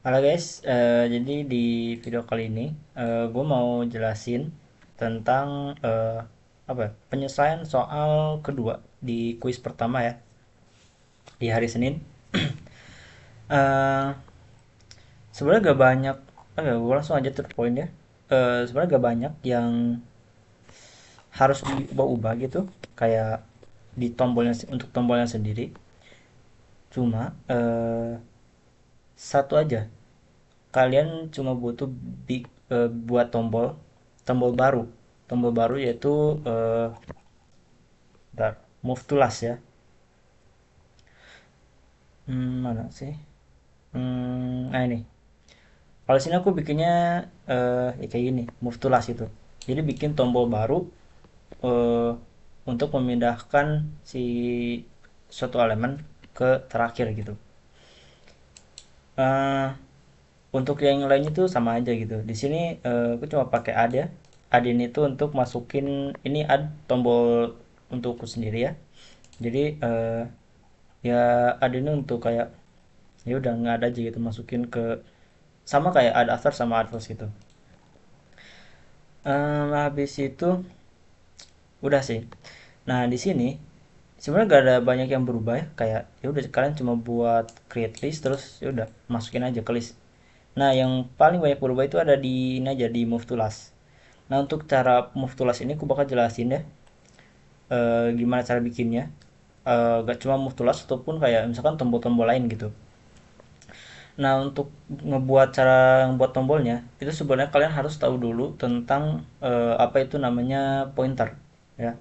Halo guys, jadi di video kali ini gue mau jelasin tentang apa ya, penyelesaian soal kedua di kuis pertama ya di hari Senin. Eh Sebenarnya gak banyak, gue langsung aja to the point ya. Sebenarnya gak banyak yang harus diubah-ubah gitu, kayak di tombolnya untuk tombolnya sendiri. Cuma satu aja, kalian cuma butuh buat tombol tombol baru, yaitu eh, bentar, move to last ya. Mana sih? Nah ini, kalau sini aku bikinnya ya kayak gini, move to last itu. Jadi bikin tombol baru eh, untuk memindahkan si suatu elemen ke terakhir gitu. eh untuk yang lain itu sama aja gitu. Di sini aku cuma pakai add ya. Add ini tuh untuk masukin, ini add tombol untukku sendiri ya. Jadi ya add ini untuk kayak ya udah nggak ada aja gitu, masukin ke sama kayak add after sama add first gitu. Habis itu udah sih. Nah di sini sebenarnya gak ada banyak yang berubah ya, kayak ya udah kalian cuma buat create list terus ya udah masukin aja ke list. Nah yang paling banyak berubah itu ada di ini aja, di move to last. Nah untuk cara move to last ini aku bakal jelasin ya gimana cara bikinnya. Gak cuma move to last ataupun kayak misalkan tombol-tombol lain gitu. Nah untuk ngebuat cara ngebuat tombolnya itu sebenarnya kalian harus tahu dulu tentang apa itu namanya pointer ya.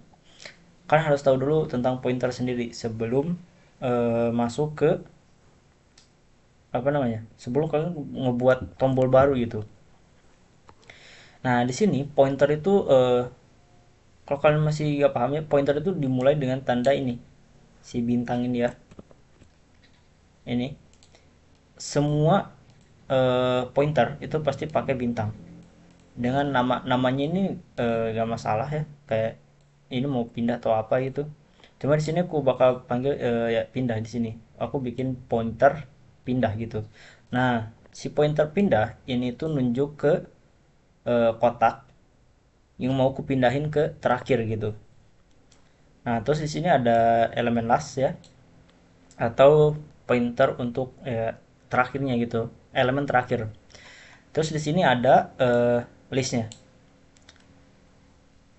Kalian harus tahu dulu tentang pointer sendiri sebelum masuk ke apa namanya, sebelum kalian ngebuat tombol baru gitu. Nah di sini pointer itu kalau kalian masih gak paham ya, pointer itu dimulai dengan tanda ini, si bintang ini ya. Ini semua pointer itu pasti pakai bintang dengan namanya ini gak masalah ya, kayak ini mau pindah atau apa gitu. Cuma di sini aku bakal panggil ya pindah. Di sini aku bikin pointer pindah gitu. Nah si pointer pindah ini tuh nunjuk ke kotak yang mau aku pindahin ke terakhir gitu. Nah terus di sini ada elemen last ya, atau pointer untuk terakhirnya gitu, elemen terakhir. Terus di sini ada listnya.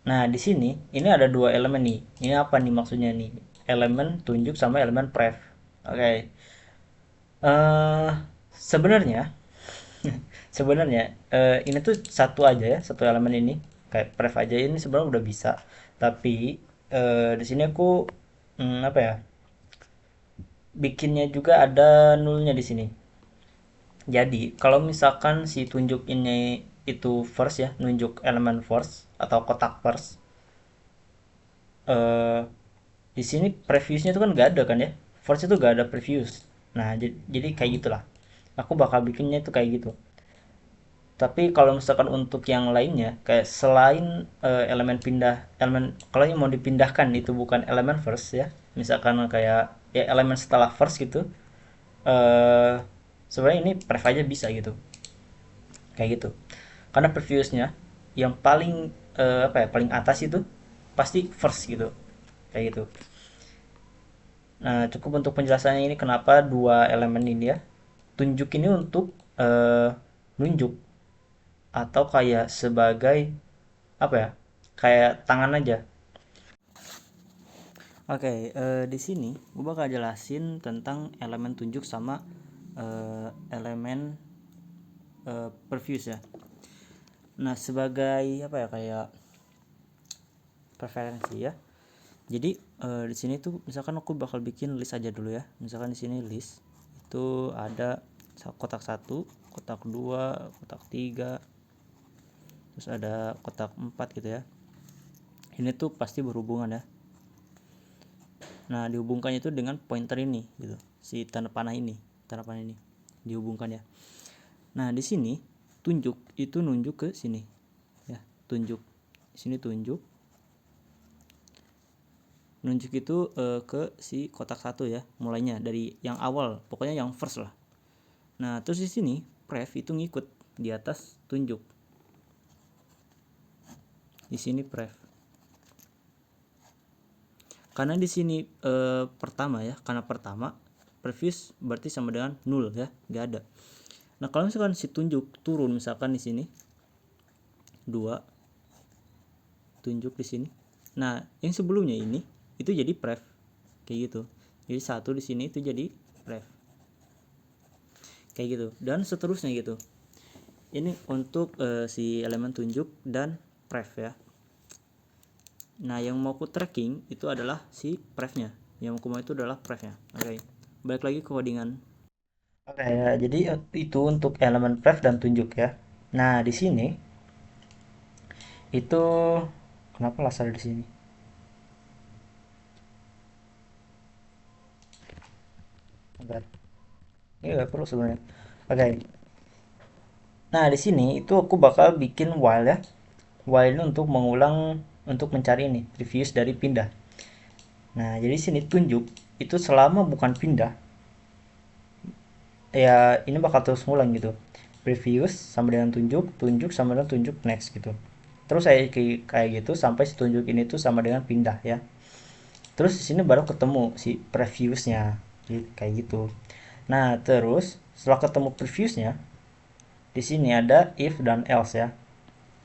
Nah, di sini ini ada dua elemen nih. Ini apa nih maksudnya nih? Elemen tunjuk sama elemen pref. Oke. Eh sebenarnya sebenarnya ini tuh satu aja ya, satu elemen ini. Kayak pref aja ini sebenarnya udah bisa. Tapi di sini aku apa ya? Bikinnya juga ada nulnya di sini. Jadi, kalau misalkan si tunjuk ini itu first ya, nunjuk elemen first atau kotak first, eh di sini previewsnya itu kan nggak ada kan ya, first itu nggak ada previous. Nah jadi kayak gitulah, aku bakal bikinnya itu kayak gitu. Tapi kalau misalkan untuk yang lainnya kayak selain elemen pindah, elemen kalau yang mau dipindahkan itu bukan elemen first ya, misalkan kayak ya elemen setelah first gitu, eh sebenarnya ini pref aja bisa gitu, kayak gitu. Karena previewsnya yang paling apa ya, paling atas itu pasti first gitu, kayak gitu. Nah, cukup untuk penjelasannya ini kenapa dua elemen ini ya. Tunjuk ini untuk nunjuk atau kayak sebagai apa ya? Kayak tangan aja. Oke, di sini gue bakal jelasin tentang elemen tunjuk sama elemen previews ya. Nah, sebagai apa ya, kayak preferensi ya. Jadi di sini tuh misalkan aku bakal bikin list aja dulu ya. Misalkan di sini list itu ada kotak satu, kotak dua, kotak tiga, terus ada kotak 4 gitu ya. Ini tuh pasti berhubungan ya. Nah dihubungkannya itu dengan pointer ini gitu, si tanda panah ini dihubungkan ya. Nah di sini tunjuk itu nunjuk ke sini ya, tunjuk di sini, tunjuk nunjuk itu ke si kotak satu ya, mulainya dari yang awal, pokoknya yang first lah. Nah, terus di sini pref itu ngikut di atas tunjuk. Di sini pref. Karena di sini pertama ya, karena pertama previous berarti sama dengan 0 ya, nggak ada. Nah, kalau misalkan si tunjuk turun, misalkan di sini 2 tunjuk di sini. Nah, yang sebelumnya ini itu jadi pref. Kayak gitu. Jadi 1 di sini itu jadi pref. Kayak gitu. Dan seterusnya gitu. Ini untuk si elemen tunjuk dan pref ya. Nah, yang mau ku tracking itu adalah si prefnya. Yang mau itu adalah prefnya. Oke. Balik lagi ke codingan. Oke ya, jadi itu untuk elemen pref dan tunjuk ya. Nah, di sini itu kenapa laser di sini? Bentar. Ini nggak perlu sebenarnya. Oke. Nah, di sini itu aku bakal bikin while ya. While ini untuk mengulang, untuk mencari ini previous dari pindah. Nah, jadi sini tunjuk itu selama bukan pindah, ya ini bakal terus ngulang gitu. Previous sama dengan tunjuk, tunjuk sama dengan tunjuk next gitu. Terus saya kayak gitu sampai si tunjuk ini tuh sama dengan pindah ya. Terus di sini baru ketemu si previousnya, kayak gitu. Nah, terus setelah ketemu previousnya, di sini ada if dan else ya.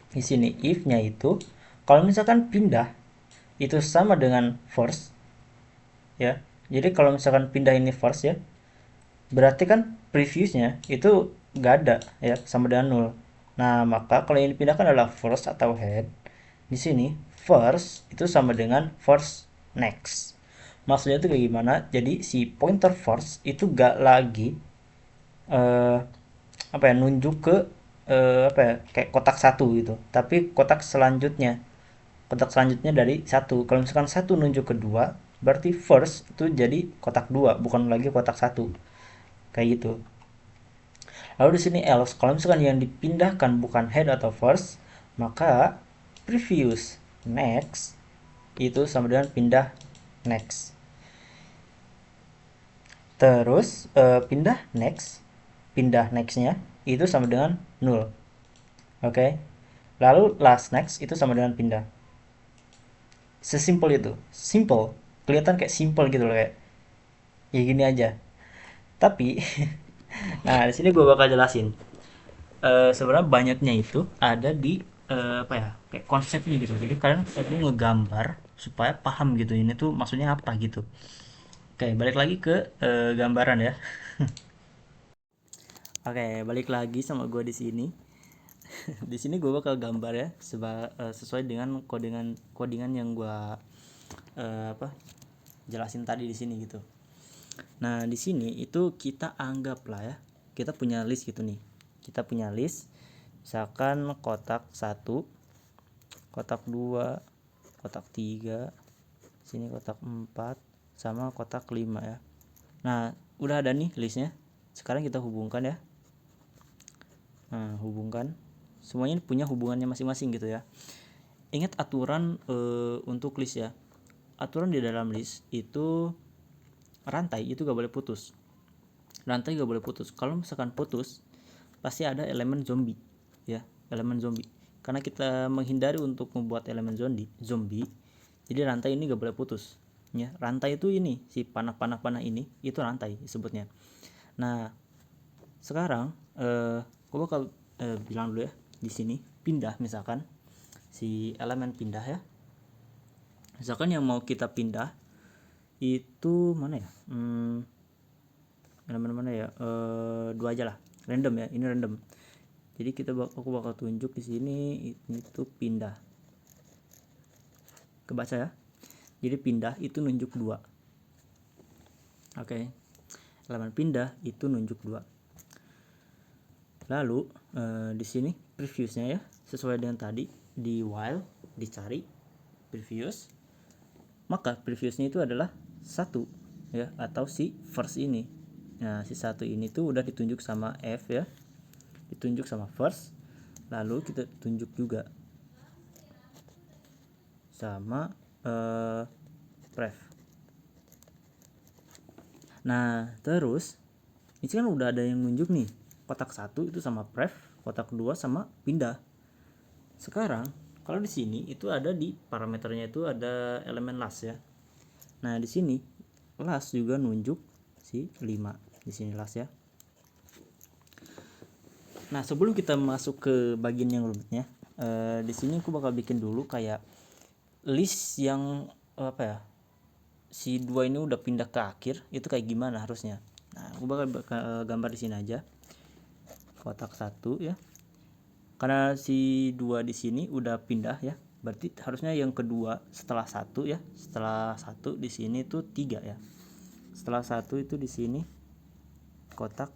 Di sini if-nya itu kalau misalkan pindah itu sama dengan first ya. Jadi kalau misalkan pindah ini first ya, berarti kan previousnya itu nggak ada ya, sama dengan nol. Nah, maka kalau yang dipindahkan adalah first atau head. Di sini first itu sama dengan first next. Maksudnya itu kayak gimana? Jadi si pointer first itu gak lagi eh, apa ya, nunjuk ke apa ya, kayak kotak satu gitu, tapi kotak selanjutnya, kotak selanjutnya dari satu. Kalau misalkan satu nunjuk ke dua, berarti first itu jadi kotak dua, bukan lagi kotak satu, kayak gitu. Lalu di sini else, kalau misalkan yang dipindahkan bukan head atau first, maka previous next itu sama dengan pindah next. Terus pindah nextnya itu sama dengan null. Oke. Okay? Lalu last next itu sama dengan pindah. Sesimpel itu. Simple. Kelihatan kayak simple gitu loh, kayak ya gini aja. Tapi nah, di sini gue bakal jelasin. Sebenarnya banyaknya itu ada di apa ya? Kayak konsepnya gitu. Jadi kalian perlu ngegambar supaya paham gitu ini tuh maksudnya apa gitu. Oke, balik lagi ke gambaran ya. Oke, balik lagi sama gue di sini. Di sini gue bakal gambar ya, sesuai dengan codingan yang gue apa jelasin tadi di sini gitu. Nah, di sini itu kita anggap lah ya, kita punya list gitu nih. Kita punya list, misalkan kotak 1, kotak 2, kotak 3, sini kotak 4, sama kotak 5 ya. Nah, udah ada nih listnya. Sekarang kita hubungkan ya. Nah, hubungkan. Semuanya punya hubungannya masing-masing gitu ya. Ingat aturan untuk list ya. Aturan di dalam list itu rantai itu gak boleh putus. Rantai gak boleh putus. Kalau misalkan putus, pasti ada elemen zombie ya, elemen zombie. Karena kita menghindari untuk membuat elemen zombie, jadi rantai ini gak boleh putus ya. Rantai itu ini si panah ini itu rantai disebutnya. Nah, sekarang gue bakal bilang dulu ya di sini pindah, misalkan si elemen pindah ya. Misalkan yang mau kita pindah itu mana ya, elemen mana ya, dua aja lah, random ya, ini random. Jadi aku bakal tunjuk di sini itu pindah, kebaca ya. Jadi pindah itu nunjuk 2. Oke. Elemen pindah itu nunjuk 2. Lalu di sini previousnya ya, sesuai dengan tadi di while dicari previous, maka previousnya itu adalah 1 ya, atau si first ini. Nah, si 1 ini tuh udah ditunjuk sama F ya, ditunjuk sama first, lalu kita tunjuk juga sama pref. Nah, terus Ini kan udah ada yang nunjuk nih, kotak 1 itu sama pref, kotak 2 sama pindah. Sekarang kalau di sini itu ada di parameternya itu ada elemen last ya. Nah, di sini last juga nunjuk si 5 di sini last ya. Nah, sebelum kita masuk ke bagian yang rumitnya, di sini aku bakal bikin dulu kayak list yang apa ya, si 2 ini udah pindah ke akhir itu kayak gimana harusnya. Nah, aku bakal gambar di sini aja kotak 1 ya, karena si 2 di sini udah pindah ya, berarti harusnya yang kedua setelah 1 ya, setelah 1 di sini tuh 3 ya, setelah 1 itu di sini kotak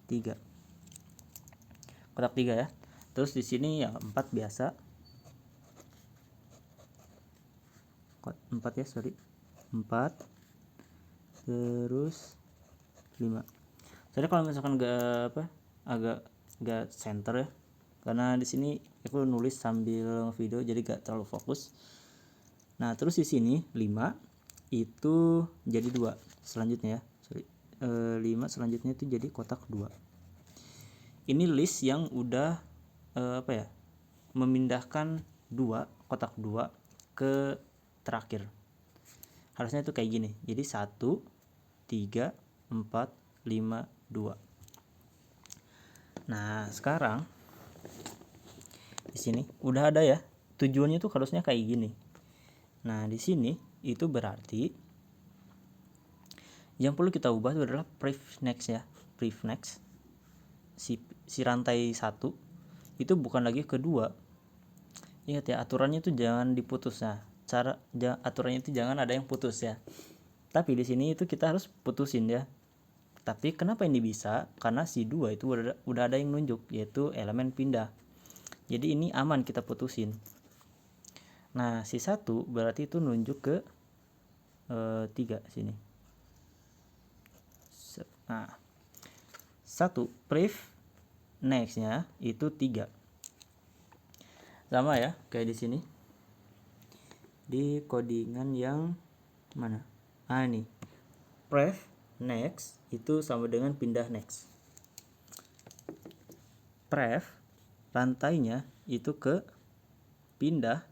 3 ya. Terus di sini ya 4 biasa, 4 ya, sorry, 4, terus 5. Soalnya kalau misalkan agak center ya, karena di sini aku nulis sambil video jadi gak terlalu fokus. Nah, terus di sini 5 itu jadi 2 selanjutnya ya, sorry, 5 selanjutnya itu jadi kotak 2. Ini list yang udah memindahkan kotak 2 ke terakhir. Harusnya itu kayak gini. Jadi 1, 3, 4, 5, 2. Nah, sekarang di sini udah ada ya. Tujuannya tuh harusnya kayak gini. Nah, di sini itu berarti yang perlu kita ubah itu adalah pref next ya. Pref next. Si rantai 1 itu bukan lagi kedua. Ingat ya, aturannya itu jangan diputus ya. Aturannya itu jangan ada yang putus ya. Tapi di sini itu kita harus putusin ya. Tapi kenapa ini bisa? Karena si 2 itu udah ada yang nunjuk, yaitu elemen pindah. Jadi ini aman kita putusin. Nah, si 1 berarti itu nunjuk ke 3 sini. Nah, 1 pref nextnya itu 3. Sama ya kayak di sini. Di codingan yang mana? Ini. Pref next itu sama dengan pindah next. Pref rantainya itu ke pindah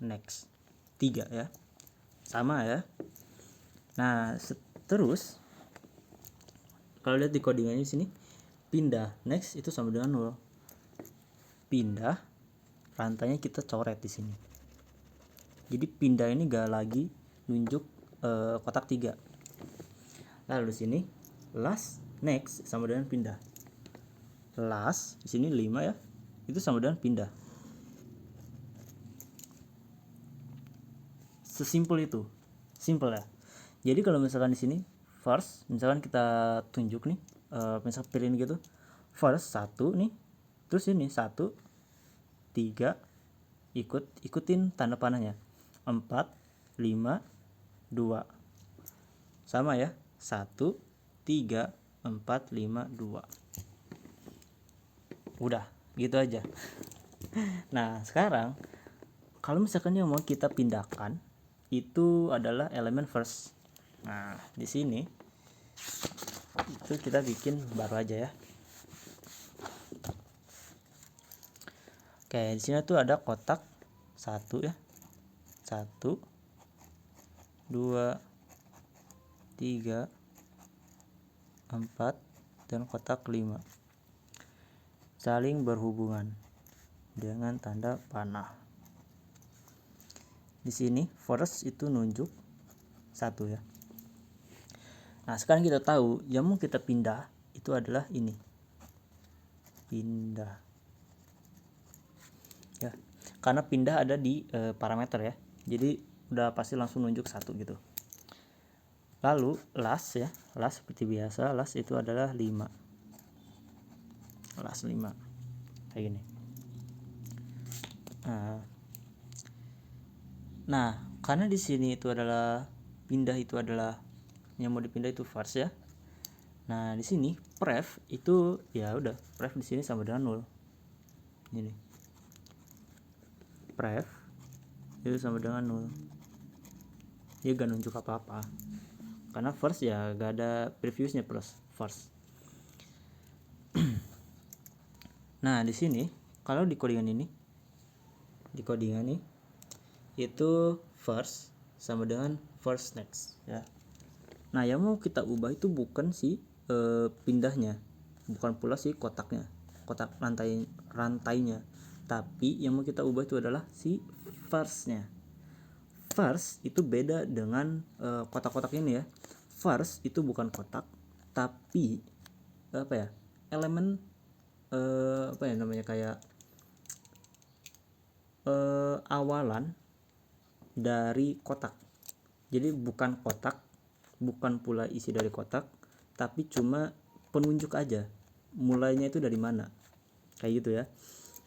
next 3 ya. Sama ya. Nah, terus kalau lihat di codingannya di sini, pindah next itu sama dengan 0. Pindah rantainya kita coret di sini. Jadi pindah ini gak lagi nunjuk kotak 3. Lalu di sini last next sama dengan pindah. Last di sini 5 ya. Itu sama dengan pindah. Sesimpel itu. Simple ya. Jadi kalau misalkan di sini first, misalkan kita tunjuk nih, misalkan pilih gitu. First 1 nih. Terus ini 1, 3, ikutin tanda panahnya. 4, 5, 2. Sama ya. 1, 3, 4, 5, 2. Udah, gitu aja. Nah, sekarang kalau misalkan yang mau kita pindahkan itu adalah elemen first. Nah, di sini itu kita bikin baru aja ya. Oke, di sini tuh ada kotak 1 ya. 1, 2, 3, 4, dan kotak 5. Saling berhubungan dengan tanda panah. Di sini first itu nunjuk 1 ya. Nah, sekarang kita tahu yang mau kita pindah itu adalah ini. Pindah. Ya. Karena pindah ada di parameter ya. Jadi udah pasti langsung nunjuk 1 gitu. Lalu last ya. Last seperti biasa, last itu adalah 5. Last 5. Kayak gini. Nah, karena di sini itu adalah pindah, itu adalah yang mau dipindah itu first ya. Nah, di sini pref itu ya udah, pref di sini sama dengan 0. Ini. Pref itu sama dengan 0. Dia gak nunjuk apa-apa. Karena first ya gak ada previewsnya, first. Nah, di sini kalau di codingan ini itu first sama dengan first next ya. Nah, yang mau kita ubah itu bukan si pindahnya, bukan pula si kotak rantainya, tapi yang mau kita ubah itu adalah si firstnya. First itu beda dengan kotak-kotak ini ya. First itu bukan kotak, tapi elemen namanya kayak awalan dari kotak. Jadi bukan kotak, bukan pula isi dari kotak, tapi cuma penunjuk aja mulainya itu dari mana, kayak gitu ya.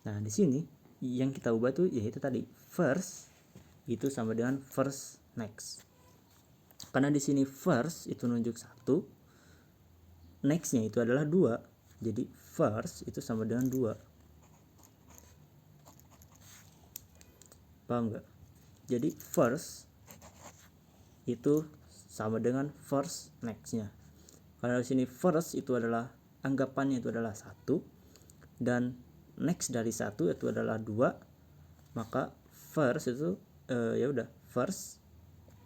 Nah, di sini yang kita ubah tuh yaitu tadi first itu sama dengan first next. Karena di sini first itu nunjuk 1, nextnya itu adalah 2, jadi first itu sama dengan 2. Paham nggak? Jadi first itu sama dengan first nextnya. Karena di sini first itu adalah anggapannya itu adalah 1 dan next dari 1 itu adalah 2, maka first itu ya udah first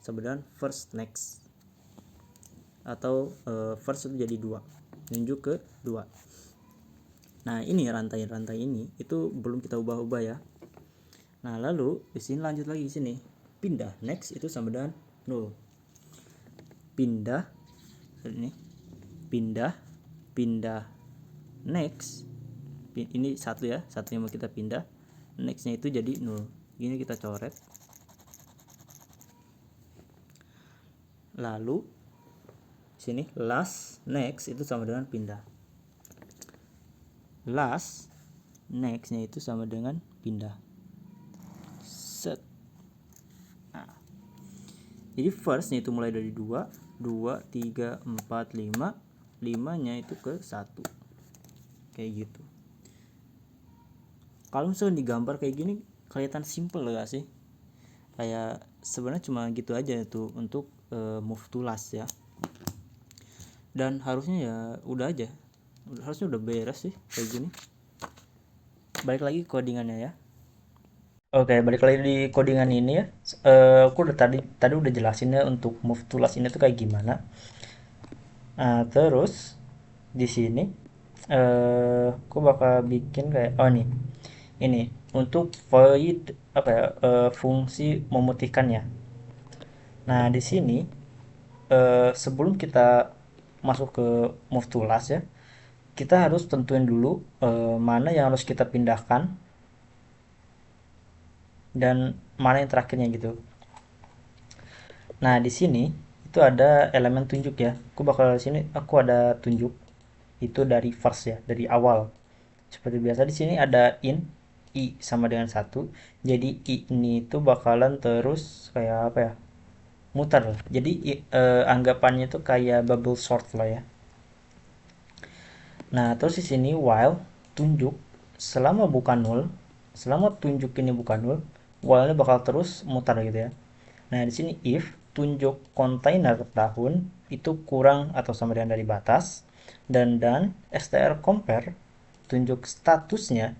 sama dengan first next, atau first itu jadi 2, nunjuk ke 2. Nah, ini rantai-rantai ini itu belum kita ubah-ubah ya. Nah, lalu di sini lanjut lagi, di sini pindah next itu sama dengan 0. Pindah ini pindah next ini 1 ya, satunya mau kita pindah, nextnya itu jadi 0. Gini kita coret. Lalu sini last next itu sama dengan pindah. Last nextnya itu sama dengan pindah. Set. Nah, jadi firstnya itu mulai dari 2, 3, 4, 5, 5-nya itu ke 1, kayak gitu. Kalau misalnya digambar kayak gini kelihatan simple gak sih? Kayak sebenarnya cuma gitu aja itu untuk move to last ya. Dan harusnya ya harusnya udah beres sih kayak gini. Balik lagi codingannya ya. Oke, balik lagi di codingan ini ya. Aku udah tadi udah jelasin ya untuk move to last ini tuh kayak gimana. Nah, terus di sini aku bakal bikin kayak ini untuk void fungsi memutihkannya. Nah, di sini sebelum kita masuk ke move to last ya, kita harus tentuin dulu mana yang harus kita pindahkan dan mana yang terakhirnya gitu. Nah, di sini itu ada elemen tunjuk ya. Aku ada tunjuk itu dari first ya, dari awal. Seperti biasa di sini ada i sama dengan 1. Jadi i ini itu bakalan terus kayak apa ya? Muter. Jadi anggapannya itu kayak bubble sort lah ya. Nah, terus di sini while tunjuk selama bukan 0, selama tunjuk ini bukan 0, while-nya bakal terus muter gitu ya. Nah, di sini if tunjuk kontainer tahun itu kurang atau sama dengan dari batas, dan str compare tunjuk statusnya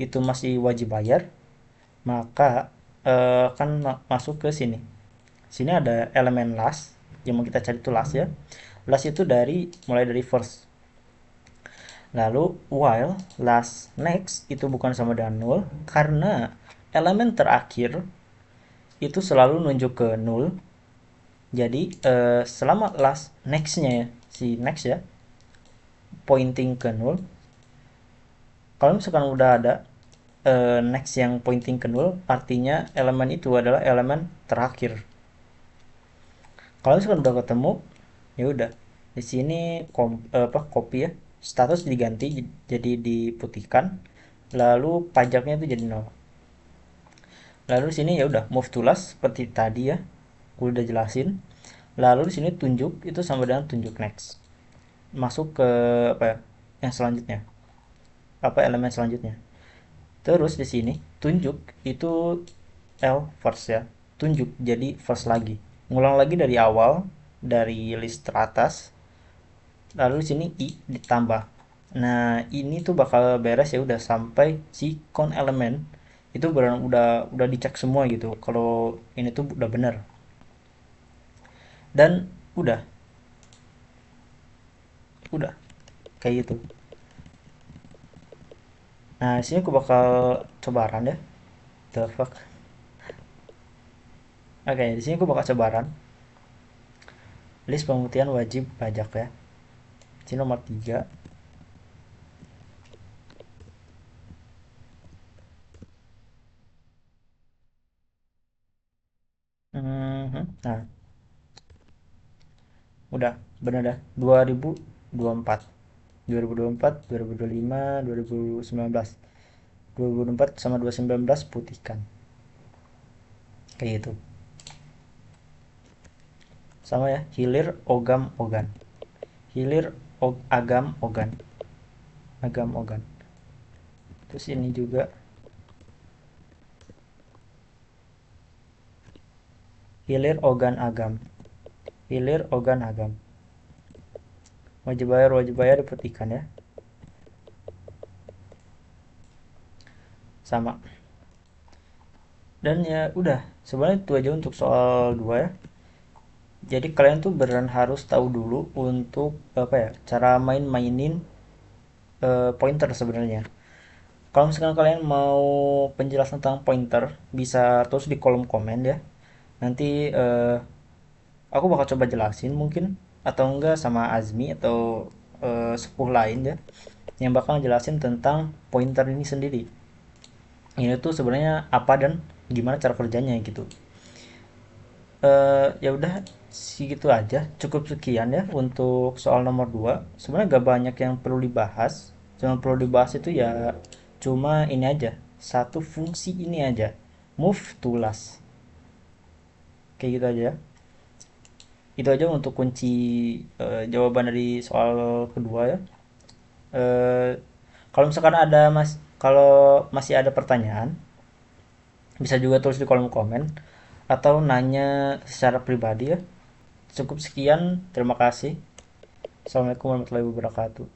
itu masih wajib bayar, maka akan masuk ke sini. Sini ada elemen last yang mau kita cari itu last ya. Last itu mulai dari first. Lalu while last next itu bukan sama dengan 0 karena elemen terakhir itu selalu nunjuk ke 0. Jadi selama last nextnya ya, si next ya pointing ke 0, kalau misalkan udah ada next yang pointing ke 0, artinya elemen itu adalah elemen terakhir. Kalau misalkan udah ketemu, ya udah di sini copy ya, status diganti jadi diputihkan, lalu pajaknya itu jadi 0. Lalu di sini ya udah move to last seperti tadi ya, gue udah jelasin. Lalu di sini tunjuk itu sama dengan tunjuk next. Masuk ke apa ya? Yang selanjutnya. Apa elemen selanjutnya? Terus di sini tunjuk itu first ya. Tunjuk jadi first lagi. Ngulang lagi dari awal, dari list teratas lalu di sini i ditambah. Nah ini tuh bakal beres ya udah sampai si count elemen itu benar udah dicek semua gitu kalau ini tuh udah bener, dan udah kayak gitu. Nah di sini aku bakal coba run ya. The fuck. Oke, di sini aku bakal coba run list pemutihan wajib pajak ya. Ini nomor 3. Nah, udah bener dah. 2024. 2024, 2025, 2019. 2024 sama 2019 putihkan. Kayak gitu. Sama ya, hilir ogam ogan. Hilir agam ogan. Agam ogan. Terus ini juga hilir ogan agam. Hilir ogan agam. Wajib bayar diputihkan ya. Sama. Dan ya udah, sebenarnya itu aja untuk soal 2 ya. Jadi kalian tuh beneran harus tahu dulu untuk apa ya, cara mainin pointer sebenarnya. Kalau misalkan kalian mau penjelasan tentang pointer, bisa terus di kolom komen ya. Nanti aku bakal coba jelasin mungkin, atau enggak sama Azmi atau sepuh lain ya, yang bakal jelasin tentang pointer ini sendiri. Ini tuh sebenarnya apa dan gimana cara kerjanya gitu. Ya udah segitu aja, cukup sekian ya untuk soal nomor 2. Sebenarnya gak banyak yang perlu dibahas, cuma perlu dibahas itu ya cuma ini aja, satu fungsi ini aja, move to last, kayak gitu aja. Itu aja untuk kunci jawaban dari soal kedua ya. Eh, Kalau misalkan kalau masih ada pertanyaan, bisa juga tulis di kolom komen atau nanya secara pribadi ya. Cukup sekian, terima kasih. Assalamualaikum warahmatullahi wabarakatuh.